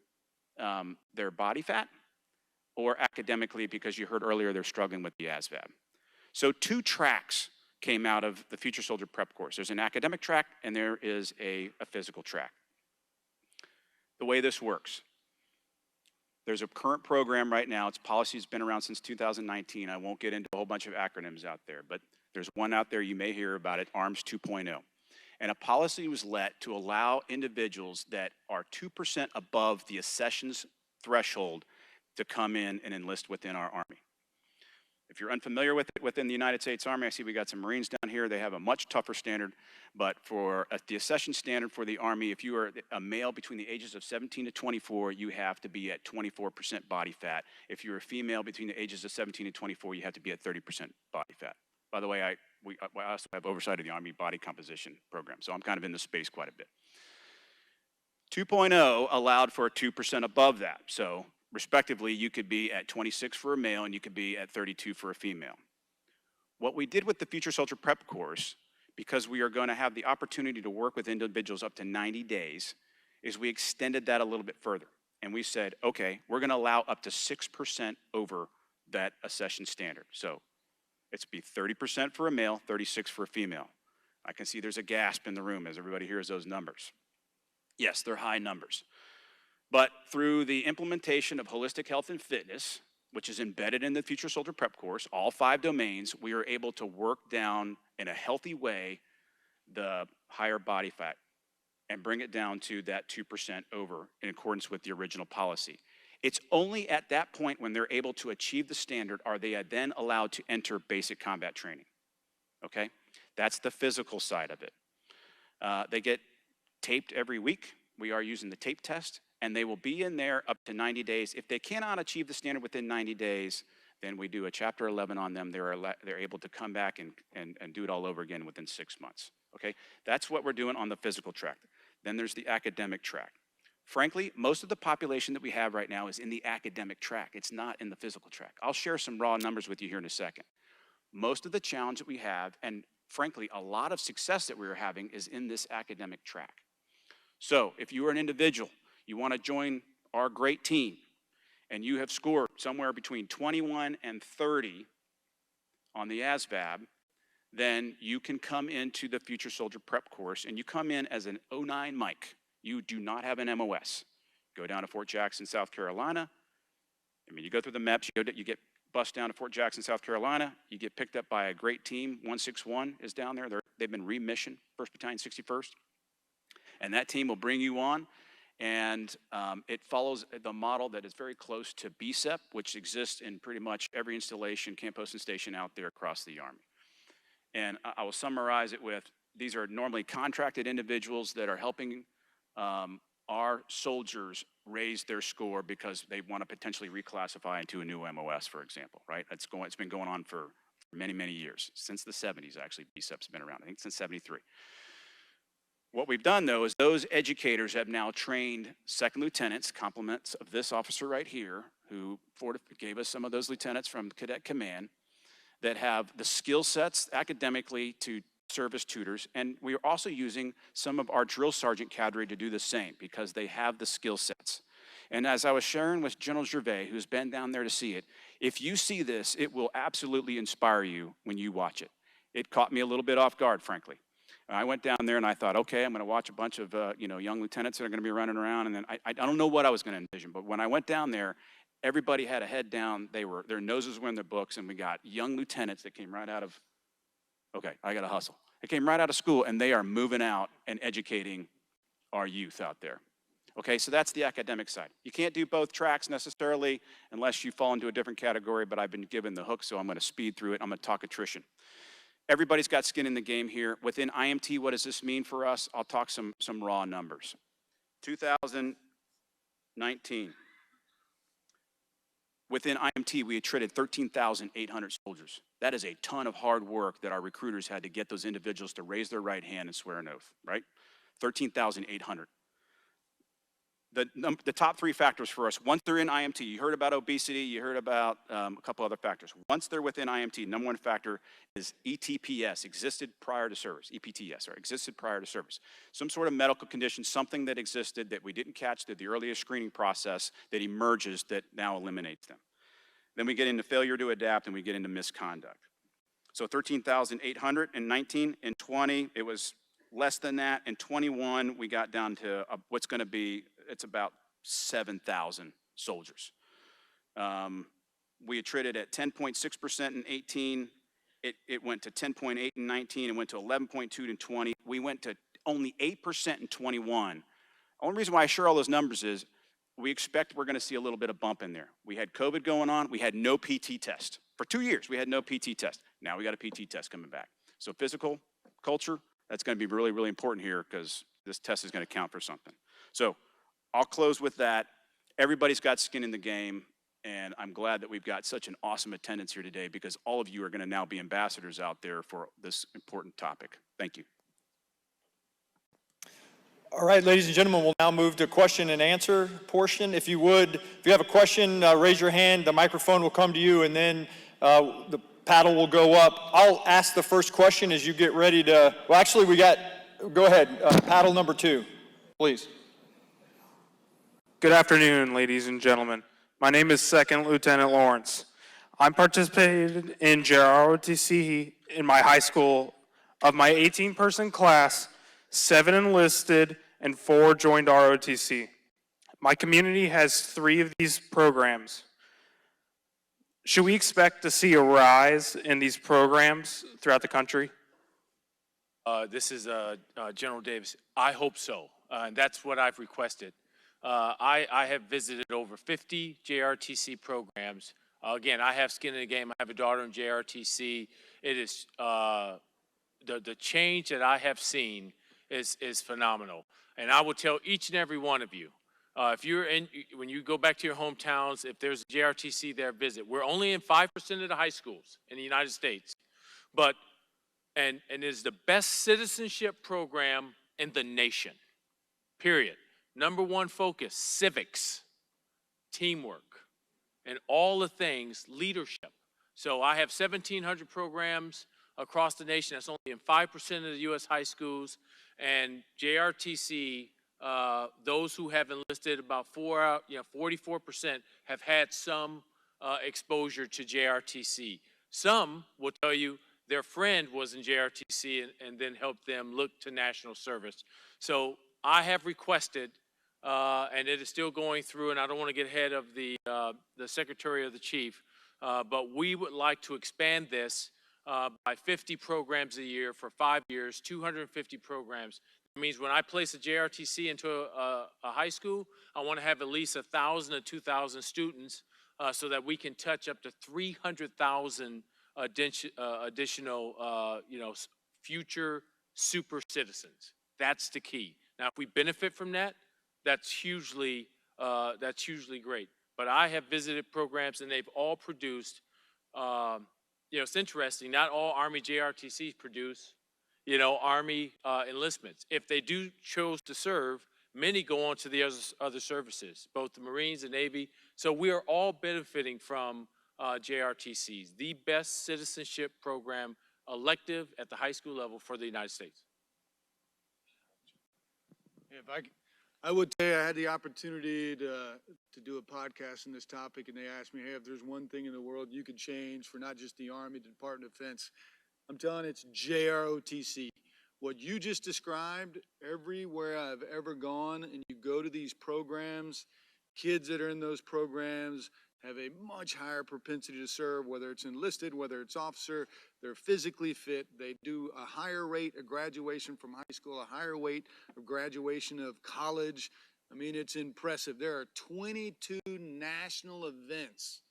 their body fat or academically, because you heard earlier they're struggling with the ASVAB. So 2 tracks came out of the Future Soldier Prep Course. There's an academic track and there is a physical track. The way this works, there's a current program right now. Its policy has been around since 2019. I won't get into a whole bunch of acronyms out there, but there's one out there, you may hear about it, ARMS 2.0. And a policy was let to allow individuals that are 2% above the accessions threshold to come in and enlist within our Army. If you're unfamiliar with it within the United States Army, I see we got some Marines down here. They have a much tougher standard, but for the accession standard for the Army, if you are a male between the ages of 17 to 24, you have to be at 24% body fat. If you're a female between the ages of 17 and 24, you have to be at 30% body fat. By the way, I also have oversight of the Army body composition program, so I'm kind of in the space quite a bit. 2.0 allowed for 2% above that, so respectively, you could be at 26 for a male and you could be at 32 for a female. What we did with the Future Soldier Prep course, because we are going to have the opportunity to work with individuals up to 90 days, is we extended that a little bit further. And we said, okay, we're going to allow up to 6% over that accession standard. So it's be 30% for a male, 36 for a female. I can see there's a gasp in the room as everybody hears those numbers. Yes, they're high numbers. But through the implementation of holistic health and fitness, which is embedded in the Future Soldier Prep course, all 5 domains, we are able to work down in a healthy way the higher body fat and bring it down to that 2% over in accordance with the original policy. It's only at that point when they're able to achieve the standard are they then allowed to enter basic combat training, okay? That's the physical side of it. They get taped every week. We are using the tape test, and they will be in there up to 90 days. If they cannot achieve the standard within 90 days, then we do a Chapter 11 on them. They're able to come back and do it all over again within 6 months, okay? That's what we're doing on the physical track. Then there's the academic track. Frankly, most of the population that we have right now is in the academic track. It's not in the physical track. I'll share some raw numbers with you here in a second. Most of the challenge that we have, and frankly, a lot of success that we're having is in this academic track. So if you are an individual, you want to join our great team, and you have scored somewhere between 21 and 30 on the ASVAB, then you can come into the Future Soldier Prep course, and you come in as an 09 Mike. You do not have an MOS. Go down to Fort Jackson, South Carolina. I mean, you go through the MEPS, you get bused down to Fort Jackson, South Carolina. You get picked up by a great team. 161 is down there. They've been remissioned, 1st Battalion, 61st. And that team will bring you on. And it follows the model that is very close to BSEP, which exists in pretty much every installation, camp, post, and station out there across the Army. And I will summarize it with, these are normally contracted individuals that are helping our soldiers raise their score because they want to potentially reclassify into a new MOS, for example, right? It's been going on for many, many years, since the 70s, actually. BSEP's been around, I think, since 73. What we've done, though, is those educators have now trained second lieutenants, complements of this officer right here, who gave us some of those lieutenants from Cadet Command, that have the skill sets academically to serve as tutors. And we are also using some of our drill sergeant cadre to do the same because they have the skill sets. And as I was sharing with General Gervais, who's been down there to see it, if you see this, it will absolutely inspire you when you watch it. It caught me a little bit off guard, frankly. I went down there and I thought, okay, I'm going to watch a bunch of young lieutenants that are going to be running around, and then I don't know what I was going to envision, but when I went down there, everybody had a head down. Their noses were in their books, and we got young lieutenants that came right out of, okay, I got to hustle. They came right out of school, and they are moving out and educating our youth out there. Okay, so that's the academic side. You can't do both tracks necessarily unless you fall into a different category, but I've been given the hook, so I'm going to speed through it. I'm going to talk attrition. Everybody's got skin in the game here. Within IMT, what does this mean for us? I'll talk some raw numbers. 2019, within IMT, we attrited 13,800 soldiers. That is a ton of hard work that our recruiters had to get those individuals to raise their right hand and swear an oath, right? 13,800. The top 3 factors for us, once they're in IMT, you heard about obesity, you heard about a couple other factors. Once they're within IMT, number 1 factor is ETPS, existed prior to service, EPTS, or existed prior to service. Some sort of medical condition, something that existed that we didn't catch through the earliest screening process that emerges that now eliminates them. Then we get into failure to adapt and we get into misconduct. So 13,819, in 20, it was less than that. In 21, we got down to what's going to be, it's about 7,000 soldiers. We attrited at 10.6% in 18. It went to 10.8 in 19. It went to 11.2 in 20. We went to only 8% in 21. Only reason why I share all those numbers is we expect we're going to see a little bit of bump in there. We had COVID going on. We had no PT test. For 2 years, we had no PT test. Now we got a PT test coming back. So physical, culture, that's going to be really, really important here because this test is going to count for something. So I'll close with that. Everybody's got skin in the game, and I'm glad that we've got such an awesome attendance here today because all of you are going to now be ambassadors out there for this important topic. Thank you. All right, ladies and gentlemen, we'll now move to question and answer portion. If you would, if you have a question, raise your hand. The microphone will come to you, and then the paddle will go up. I'll ask the first question as you get ready to, well, actually, go ahead, paddle number 2, please. Good afternoon, ladies and gentlemen. My name is Second Lieutenant Lawrence. I'm participated in JROTC in my high school. Of my 18-person class, 7 enlisted and 4 joined ROTC. My community has 3 of these programs. Should we expect to see a rise in these programs throughout the country? This is General Davis. I hope so, and that's what I've requested. I have visited over 50 JRTC programs. Again, I have skin in the game. I have a daughter in JRTC. It is the change that I have seen is phenomenal. And I will tell each and every one of you, when you go back to your hometowns, if there's a JRTC there, visit. We're only in 5% of the high schools in the United States, and it is the best citizenship program in the nation, period. Number 1 focus, civics, teamwork, and all the things, leadership. So I have 1,700 programs across the nation. That's only in 5% of the U.S. high schools. And JRTC, those who have enlisted, about 44% have had some exposure to JRTC. Some will tell you their friend was in JRTC and then helped them look to national service. So I have requested, and it is still going through, and I don't want to get ahead of the Secretary or the Chief, but we would like to expand this by 50 programs a year for 5 years, 250 programs. It means when I place a JRTC into a high school, I want to have at least 1,000 to 2,000 students so that we can touch up to 300,000 additional, future super citizens. That's the key. Now, if we benefit from that, that's hugely great. But I have visited programs, and they've all produced. It's interesting. Not all Army JRTCs produce, Army enlistments. If they do choose to serve, many go on to the other services, both the Marines and Navy. So we are all benefiting from JRTCs, the best citizenship program elective at the high school level for the United States. I would tell you I had the opportunity to do a podcast on this topic, and they asked me, hey, if there's one thing in the world you could change for not just the Army, the Department of Defense, I'm telling you, it's JROTC. What you just described, everywhere I've ever gone, and you go to these programs, kids that are in those programs have a much higher propensity to serve, whether it's enlisted, whether it's officer, they're physically fit, they do a higher rate of graduation from high school, a higher rate of graduation of college. I mean, it's impressive. There are 22 national events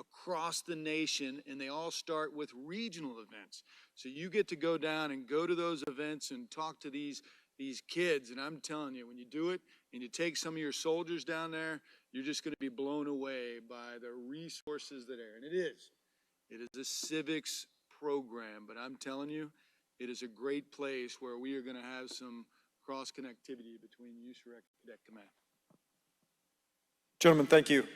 across the nation, and they all start with regional events. So you get to go down and go to those events and talk to these kids, and I'm telling you, when you do it and you take some of your soldiers down there, you're just going to be blown away by the resources that are. And it is a civics program, but I'm telling you, it is a great place where we are going to have some cross connectivity between USAREC and Cadet Command. Gentlemen, thank you.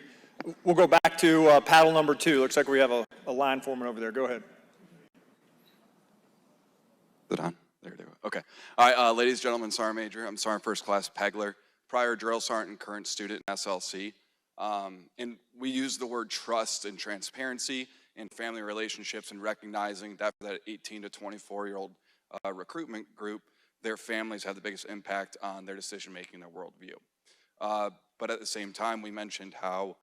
We'll go back to paddle number 2. Looks like we have a line foreman over there. Go ahead. Is it on? There we go. Okay. All right, ladies and gentlemen, Sergeant Major. I'm Sergeant First Class Pegler, prior drill sergeant, current student in SLC. And we use the word trust and transparency in family relationships and recognizing that for that 18 to 24-year-old recruitment group, their families have the biggest impact on their decision-making, their worldview. But at the same time, we mentioned how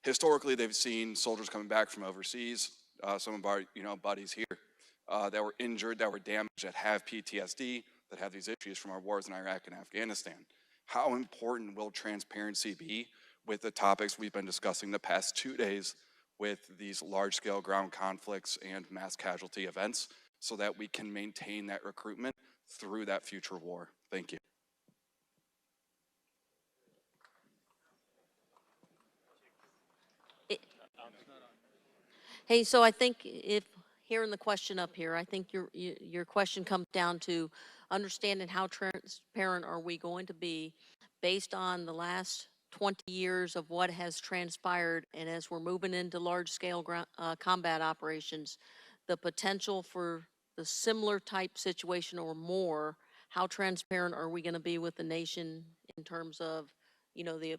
historically they've seen soldiers coming back from overseas, some of our buddies here, that were injured, that were damaged, that have PTSD, that have these issues from our wars in Iraq and Afghanistan. How important will transparency be with the topics we've been discussing the past 2 days with these large-scale ground conflicts and mass casualty events so that we can maintain that recruitment through that future war? Thank you. Hey, so I think if hearing the question up here, I think your question comes down to understanding how transparent are we going to be based on the last 20 years of what has transpired, and as we're moving into large-scale combat operations, the potential for the similar type situation or more. How transparent are we going to be with the nation in terms of, the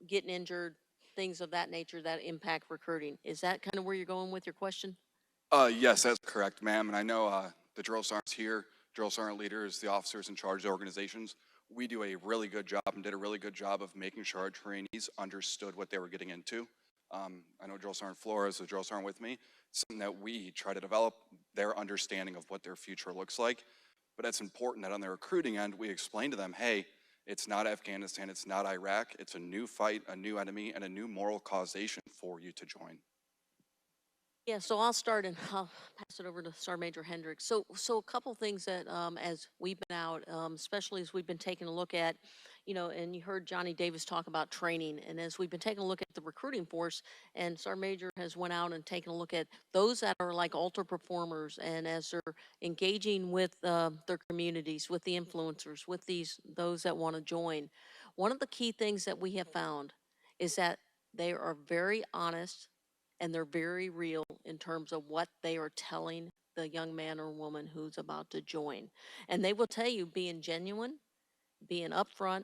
getting injured, things of that nature that impact recruiting? Is that kind of where you're going with your question? Yes, that's correct, ma'am. And I know the drill sergeants here, drill sergeant leaders, the officers in charge of the organizations, we do a really good job and did a really good job of making sure our trainees understood what they were getting into. I know Drill Sergeant Flores, the drill sergeant with me, something that we try to develop their understanding of what their future looks like. But it's important that on the recruiting end, we explain to them, hey, it's not Afghanistan, it's not Iraq, it's a new fight, a new enemy, and a new moral causation for you to join. Yeah, so I'll start and I'll pass it over to Sergeant Major Hendricks. So a couple things that as we've been out, especially as we've been taking a look at, and you heard Johnny Davis talk about training, and as we've been taking a look at the recruiting force, and Sergeant Major has went out and taken a look at those that are like altar performers, and as they're engaging with their communities, with the influencers, with those that want to join, one of the key things that we have found is that they are very honest and they're very real in terms of what they are telling the young man or woman who's about to join. And they will tell you being genuine, being upfront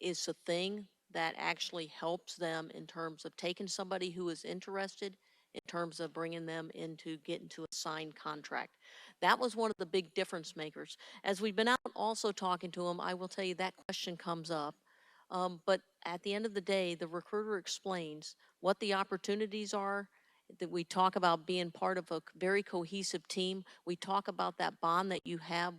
is the thing that actually helps them in terms of taking somebody who is interested, in terms of bringing them into getting to a signed contract. That was one of the big difference makers. As we've been out also talking to them, I will tell you that question comes up. But at the end of the day, the recruiter explains what the opportunities are, that we talk about being part of a very cohesive team. We talk about that bond that you have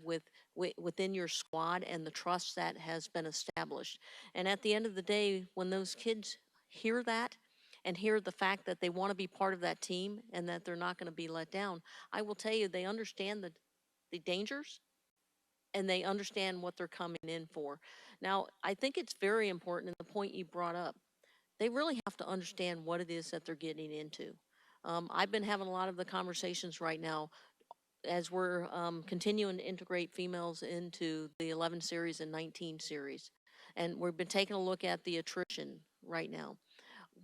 within your squad and the trust that has been established. And at the end of the day, when those kids hear that and hear the fact that they want to be part of that team and that they're not going to be let down, I will tell you they understand the dangers and they understand what they're coming in for. Now, I think it's very important, and the point you brought up, they really have to understand what it is that they're getting into. I've been having a lot of the conversations right now as we're continuing to integrate females into the 11 series and 19 series. And we've been taking a look at the attrition right now.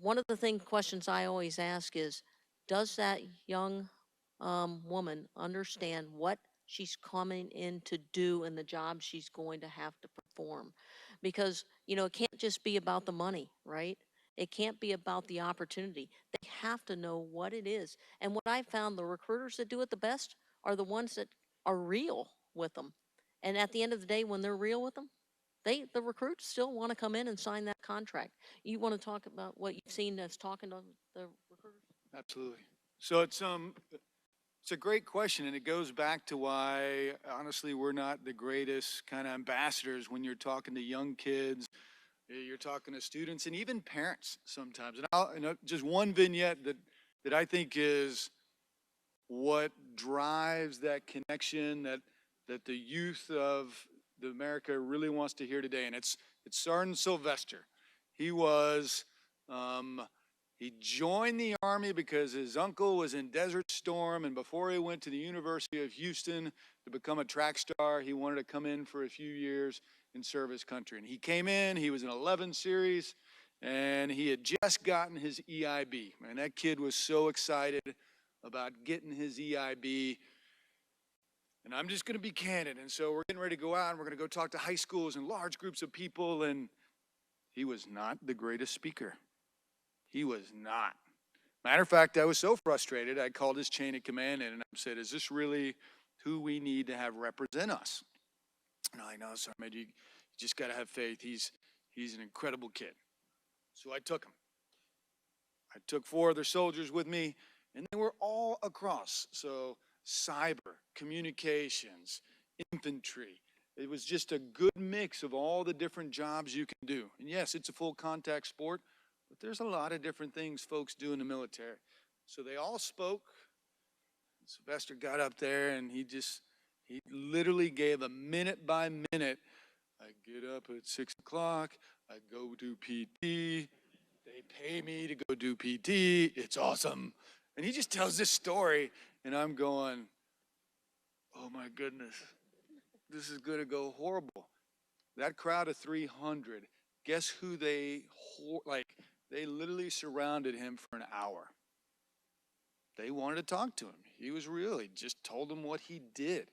One of the questions I always ask is, does that young woman understand what she's coming in to do and the job she's going to have to perform? Because, it can't just be about the money, right? It can't be about the opportunity. They have to know what it is. And what I found, the recruiters that do it the best are the ones that are real with them. And at the end of the day, when they're real with them, the recruits still want to come in and sign that contract. You want to talk about what you've seen that's talking to the recruiters? Absolutely. So it's a great question, and it goes back to why, honestly, we're not the greatest kind of ambassadors when you're talking to young kids, you're talking to students, and even parents sometimes. And just one vignette that I think is what drives that connection that the youth of America really wants to hear today, and it's Sergeant Sylvester. He was he joined the Army because his uncle was in Desert Storm, and before he went to the University of Houston to become a track star, he wanted to come in for a few years and serve his country. And he came in, he was in 11 series, and he had just gotten his EIB. And that kid was so excited about getting his EIB. And I'm just going to be candid. And so we're getting ready to go out, and we're going to go talk to high schools and large groups of people, and he was not the greatest speaker. He was not. Matter of fact, I was so frustrated, I called his chain of command in and I said, is this really who we need to have represent us? And I know, sir, you just got to have faith. He's an incredible kid. So I took him. I took 4 other soldiers with me, and they were all across. So cyber, communications, infantry, It was just a good mix of all the different jobs you can do. And yes, it's a full contact sport, but there's a lot of different things folks do in the military. So they all spoke. Sylvester got up there and he literally gave a minute by minute. I get up at 6 o'clock, I go do PT, they pay me to go do PT, it's awesome. And he just tells this story and I'm going, oh my goodness, this is gonna go horrible. That crowd of 300, guess who they literally surrounded him for an hour. They wanted to talk to him. He was real. He just told them what he did.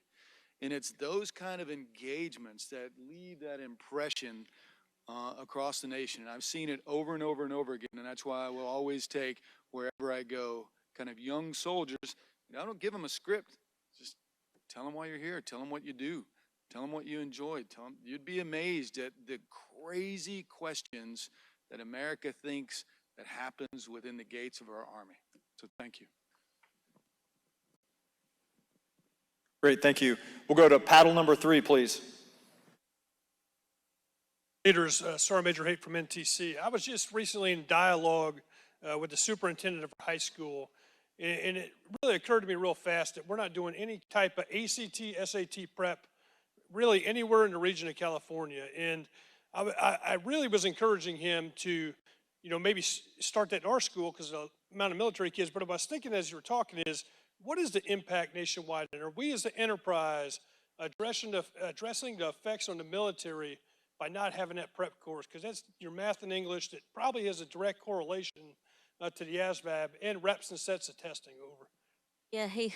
And it's those kind of engagements that leave that impression across the nation. And I've seen it over and over and over again. And that's why I will always take, wherever I go, kind of young soldiers. I don't give them a script. Just tell them why you're here. Tell them what you do. Tell them what you enjoyed. Tell them, you'd be amazed at the crazy questions that America thinks that happens within the gates of our Army. So thank you. Great, thank you. We'll go to paddle number 3, please. Leaders, Sergeant Major Haight from NTC. I was just recently in dialogue with the superintendent of high school, and it really occurred to me real fast that we're not doing any type of ACT, SAT prep really anywhere in the region of California. And I really was encouraging him to, maybe start that in our school because of the amount of military kids. But what I was thinking as you were talking is, what is the impact nationwide? And are we as an enterprise addressing the effects on the military by not having that prep course? Because that's your math and English that probably has a direct correlation to the ASVAB and reps and sets of testing. Over. Yeah, hey,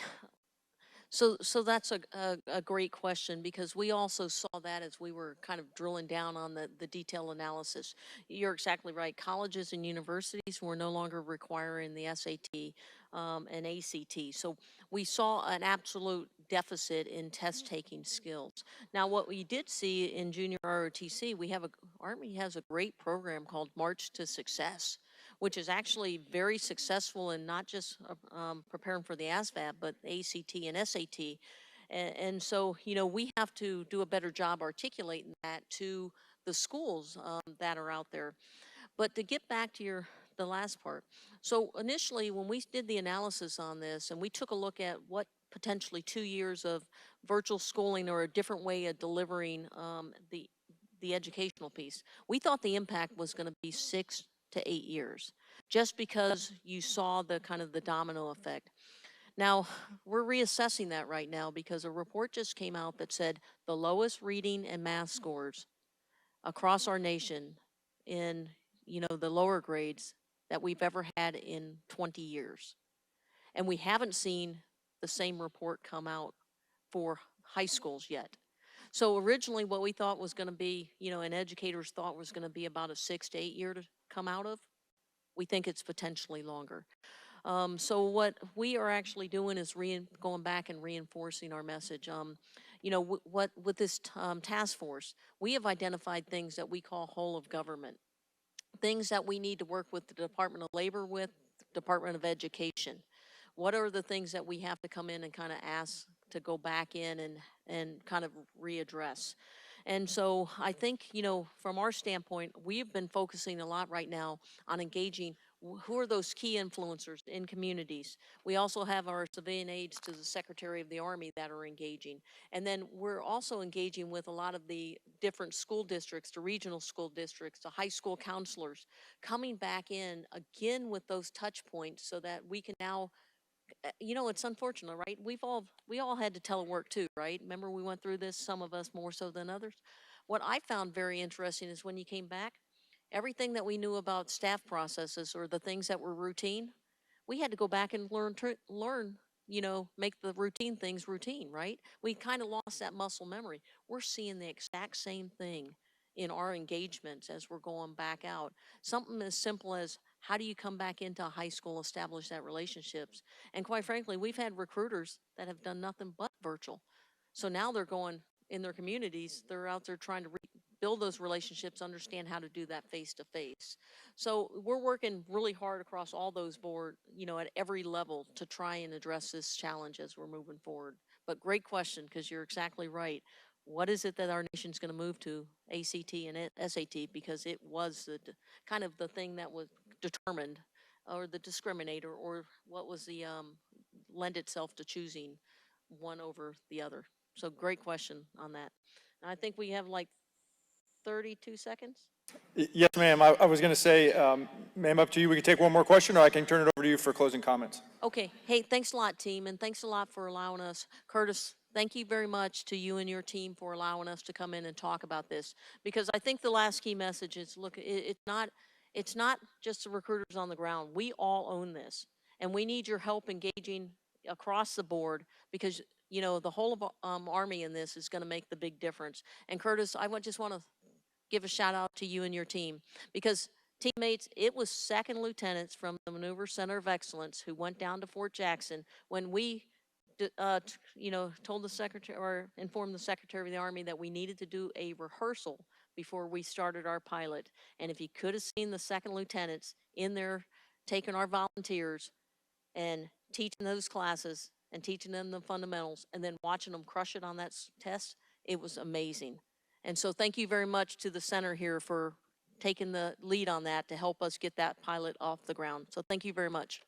so that's a great question because we also saw that as we were kind of drilling down on the detail analysis. You're exactly right. Colleges and universities were no longer requiring the SAT and ACT. So we saw an absolute deficit in test taking skills. Now, what we did see in junior ROTC, Army has a great program called March to Success, which is actually very successful in not just preparing for the ASVAB, but ACT and SAT. And so, we have to do a better job articulating that to the schools that are out there. But to get back to the last part. So initially, when we did the analysis on this, and we took a look at what potentially 2 years of virtual schooling or a different way of delivering the educational piece, we thought the impact was going to be 6 to 8 years, just because you saw the kind of the domino effect. Now, we're reassessing that right now because a report just came out that said the lowest reading and math scores across our nation in, the lower grades that we've ever had in 20 years. And we haven't seen the same report come out for high schools yet. So originally what we thought was going to be, and educators thought was going to be about a 6 to 8 year to come out of, we think it's potentially longer. So what we are actually doing is going back and reinforcing our message. With this task force, we have identified things that we call whole of government, things that we need to work with the Department of Labor with, Department of Education. What are the things that we have to come in and kind of ask to go back in and kind of readdress? And so I think, from our standpoint, we've been focusing a lot right now on engaging who are those key influencers in communities. We also have our civilian aides to the Secretary of the Army that are engaging. And then we're also engaging with a lot of the different school districts, the regional school districts, the high school counselors, coming back in again with those touch points so that we can now, it's unfortunate, right? We all had to telework too, right? Remember we went through this, some of us more so than others. What I found very interesting is when you came back, everything that we knew about staff processes or the things that were routine, we had to go back and learn, make the routine things routine, right? We kind of lost that muscle memory. We're seeing the exact same thing in our engagements as we're going back out. Something as simple as, how do you come back into a high school, establish that relationships? And quite frankly, we've had recruiters that have done nothing but virtual. So now they're going in their communities, they're out there trying to build those relationships, understand how to do that face-to-face. So we're working really hard across all those boards, at every level to try and address this challenge as we're moving forward. But great question, because you're exactly right. what is it that our nation's going to move to, ACT and SAT, because it was kind of the thing that was determined, or the discriminator, or what was the lend itself to choosing one over the other. So great question on that. And I think we have like 32 seconds. Yes, ma'am. I was going to say, ma'am, up to you. We can take one more question, or I can turn it over to you for closing comments. Okay. Hey, thanks a lot, team, and thanks a lot for allowing us. Curtis, thank you very much to you and your team for allowing us to come in and talk about this, because I think the last key message is, look, it's not just the recruiters on the ground. We all own this, and we need your help engaging across the board, because you know the whole of Army in this is going to make the big difference. And Curtis, I just want to give a shout out to you and your team, because teammates, it was second lieutenants from the Maneuver Center of Excellence who went down to Fort Jackson when we told the secretary, or informed the Secretary of the Army, that we needed to do a rehearsal before we started our pilot. And if you could have seen the second lieutenants in there taking our volunteers and teaching those classes and teaching them the fundamentals and then watching them crush it on that test, it was amazing. And so thank you very much to the center here for taking the lead on that to help us get that pilot off the ground. So thank you very much.